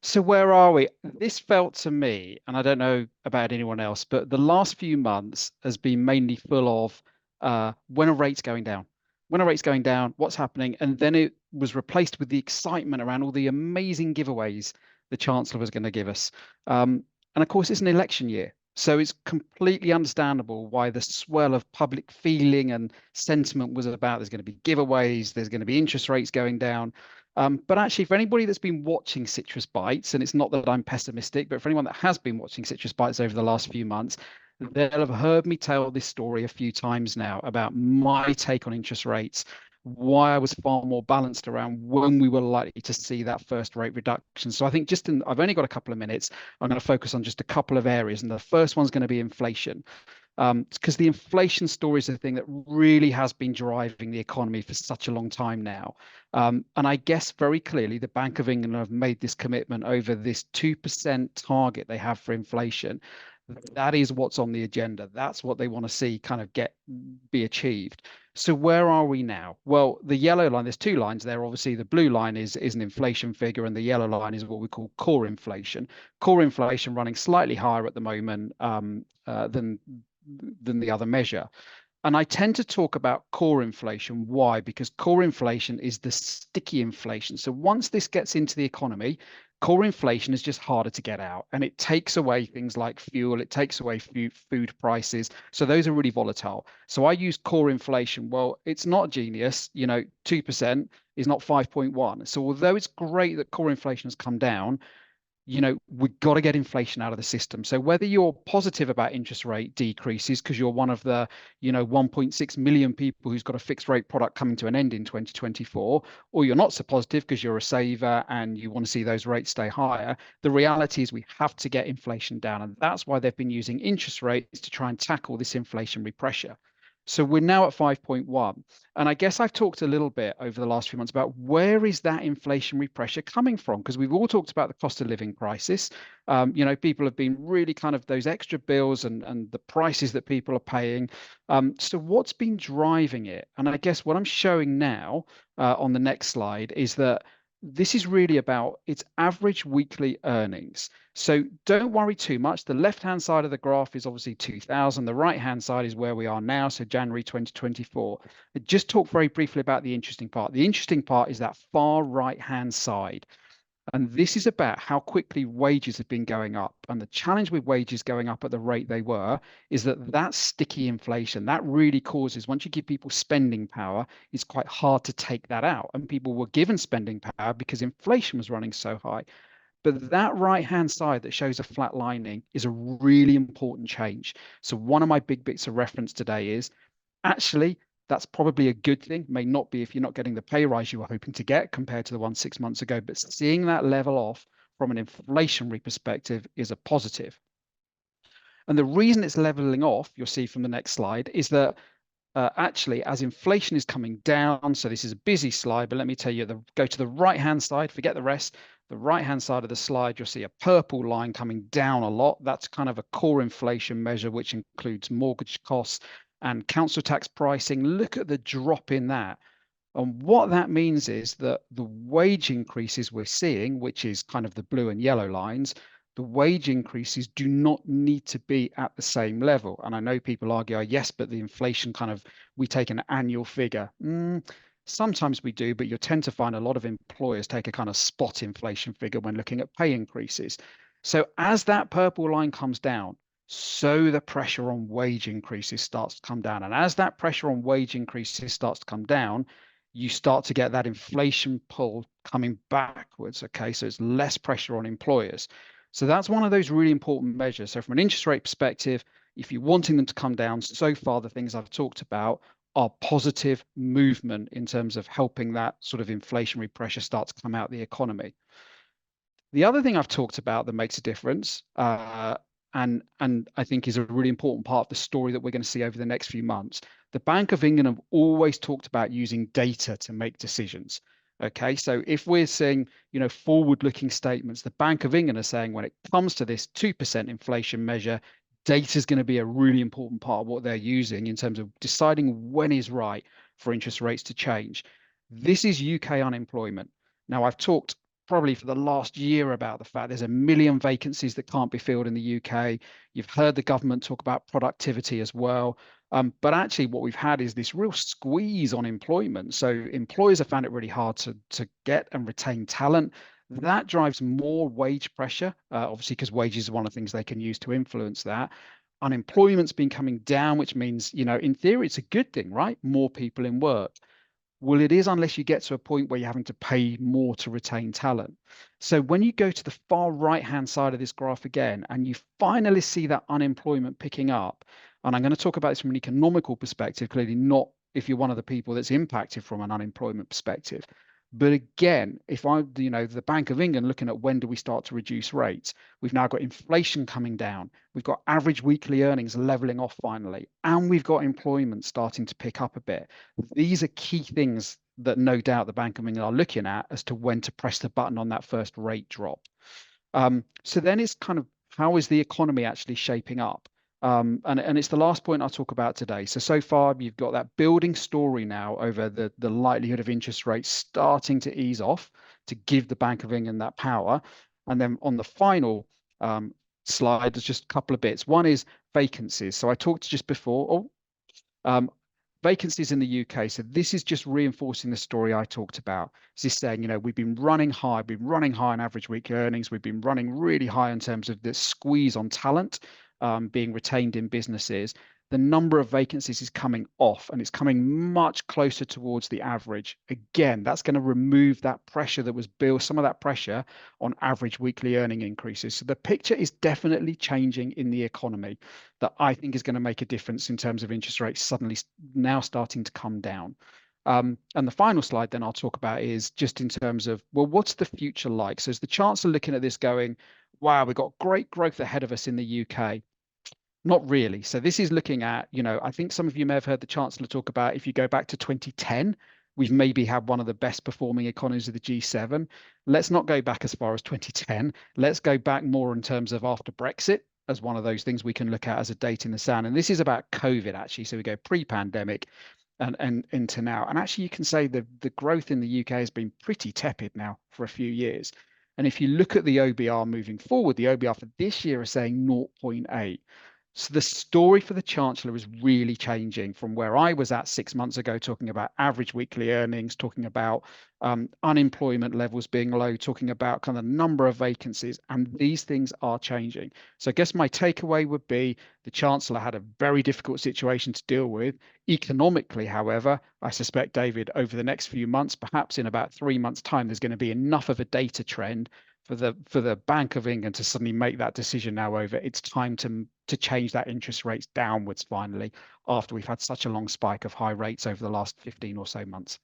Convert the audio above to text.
So where are we? This felt to me, and I don't know about anyone else, but the last few months has been mainly full of when are rates going down? When are rates going down? What's happening? And then it was replaced with the excitement around all the amazing giveaways the Chancellor was going to give us. And of course, it's an election year. So it's completely understandable why the swell of public feeling and sentiment was about there's going to be giveaways, there's going to be interest rates going down. But actually, for anybody that's been watching Citrus Bites, and it's not that I'm pessimistic, but for anyone that has been watching Citrus Bites over the last few months, they'll have heard me tell this story a few times now about my take on interest rates, why I was far more balanced around when we were likely to see that first rate reduction. So I think I've only got a couple of minutes. I'm going to focus on just a couple of areas. And the first one's going to be inflation. Because the inflation story is the thing that really has been driving the economy for such a long time now. And I guess very clearly the Bank of England have made this commitment over this 2% target they have for inflation. That is what's on the agenda. That's what they want to see kind of be achieved. So where are we now? Well, the yellow line, there's two lines there. Obviously, the blue line is an inflation figure, and the yellow line is what we call core inflation. Core inflation running slightly higher at the moment than the other measure. And I tend to talk about core inflation. Why? Because core inflation is the sticky inflation. So once this gets into the economy, core inflation is just harder to get out. And it takes away things like fuel, it takes away food prices. So those are really volatile. So I use core inflation. Well, it's not genius. 2% is not 5.1. So although it's great that core inflation has come down, we've got to get inflation out of the system. So whether you're positive about interest rate decreases because you're one of the, 1.6 million people who's got a fixed rate product coming to an end in 2024, or you're not so positive because you're a saver and you want to see those rates stay higher, the reality is we have to get inflation down. And that's why they've been using interest rates to try and tackle this inflationary pressure. So we're now at 5.1. And I guess I've talked a little bit over the last few months about where is that inflationary pressure coming from? Because we've all talked about the cost of living crisis. People have been really kind of those extra bills and the prices that people are paying. So what's been driving it? And I guess what I'm showing now on the next slide is that this is really about its average weekly earnings. So don't worry too much. The left-hand side of the graph is obviously 2000. The right-hand side is where we are now, so January 2024. I just talk very briefly about the interesting part. The interesting part is that far right-hand side. And this is about how quickly wages have been going up. And the challenge with wages going up at the rate they were is that sticky inflation, that really causes, once you give people spending power, it's quite hard to take that out. And people were given spending power because inflation was running so high. But that right-hand side that shows a flat lining is a really important change. So one of my big bits of reference today is actually that's probably a good thing. May not be if you're not getting the pay rise you were hoping to get compared to the one 6 months ago, but seeing that level off from an inflationary perspective is a positive. And the reason it's leveling off, you'll see from the next slide, is that actually, as inflation is coming down, so this is a busy slide, but let me tell you, go to the right-hand side, forget the rest. The right-hand side of the slide, you'll see a purple line coming down a lot. That's kind of a core inflation measure, which includes mortgage costs and council tax pricing. Look at the drop in that. And what that means is that the wage increases we're seeing, which is kind of the blue and yellow lines, the wage increases do not need to be at the same level. And I know people argue, oh, yes, but the inflation we take an annual figure. Sometimes we do, but you'll tend to find a lot of employers take a kind of spot inflation figure when looking at pay increases. So as that purple line comes down, so the pressure on wage increases starts to come down. And as that pressure on wage increases starts to come down, you start to get that inflation pull coming backwards. Okay, so it's less pressure on employers. So that's one of those really important measures. So from an interest rate perspective, if you're wanting them to come down, so far the things I've talked about are positive movement in terms of helping that sort of inflationary pressure start to come out the economy. The other thing I've talked about that makes a difference, and I think is a really important part of the story that we're going to see over the next few months. The Bank of England have always talked about using data to make decisions. Okay, so if we're seeing, forward-looking statements, the Bank of England are saying when it comes to this 2% inflation measure, data is going to be a really important part of what they're using in terms of deciding when is right for interest rates to change. This is UK unemployment. Now, I've talked probably for the last year about the fact there's 1 million vacancies that can't be filled in the UK. You've heard the government talk about productivity as well. But actually, what we've had is this real squeeze on employment. So employers have found it really hard to get and retain talent. That drives more wage pressure, obviously, because wages are one of the things they can use to influence that. Unemployment's been coming down, which means, in theory, it's a good thing, right? More people in work. Well, it is unless you get to a point where you're having to pay more to retain talent. So when you go to the far right-hand side of this graph again, and you finally see that unemployment picking up, and I'm going to talk about this from an economical perspective, clearly not if you're one of the people that's impacted from an unemployment perspective. But again, if the Bank of England looking at when do we start to reduce rates, we've now got inflation coming down. We've got average weekly earnings leveling off finally, and we've got employment starting to pick up a bit. These are key things that no doubt the Bank of England are looking at as to when to press the button on that first rate drop. So then it's kind of how is the economy actually shaping up? And it's the last point I'll talk about today. So far, you've got that building story now over the likelihood of interest rates starting to ease off to give the Bank of England that power. And then on the final slide, there's just a couple of bits. One is vacancies. So I talked just before, vacancies in the UK. So this is just reinforcing the story I talked about. This is saying, we've been running high on average weekly earnings. We've been running really high in terms of the squeeze on talent being retained in businesses. The number of vacancies is coming off and it's coming much closer towards the average. Again, that's going to remove that pressure that was built, some of that pressure on average weekly earning increases. So the picture is definitely changing in the economy that I think is going to make a difference in terms of interest rates suddenly now starting to come down. And the final slide then I'll talk about is just in terms of, well, what's the future like? So is the Chancellor looking at this going, wow, we've got great growth ahead of us in the UK? Not really. So this is looking at, I think some of you may have heard the Chancellor talk about if you go back to 2010, we've maybe had one of the best performing economies of the G7. Let's not go back as far as 2010. Let's go back more in terms of after Brexit as one of those things we can look at as a date in the sand. And this is about COVID, actually. So we go pre-pandemic and into now. And actually, you can say the growth in the UK has been pretty tepid now for a few years. And if you look at the OBR moving forward, the OBR for this year is saying 0.8. So the story for the Chancellor is really changing from where I was at 6 months ago, talking about average weekly earnings, talking about unemployment levels being low, talking about kind of number of vacancies, and these things are changing. So I guess my takeaway would be the Chancellor had a very difficult situation to deal with. Economically, however, I suspect, David, over the next few months, perhaps in about 3 months' time, there's going to be enough of a data trend for the Bank of England to suddenly make that decision now over it's time to change that interest rates downwards finally after we've had such a long spike of high rates over the last 15 or so months.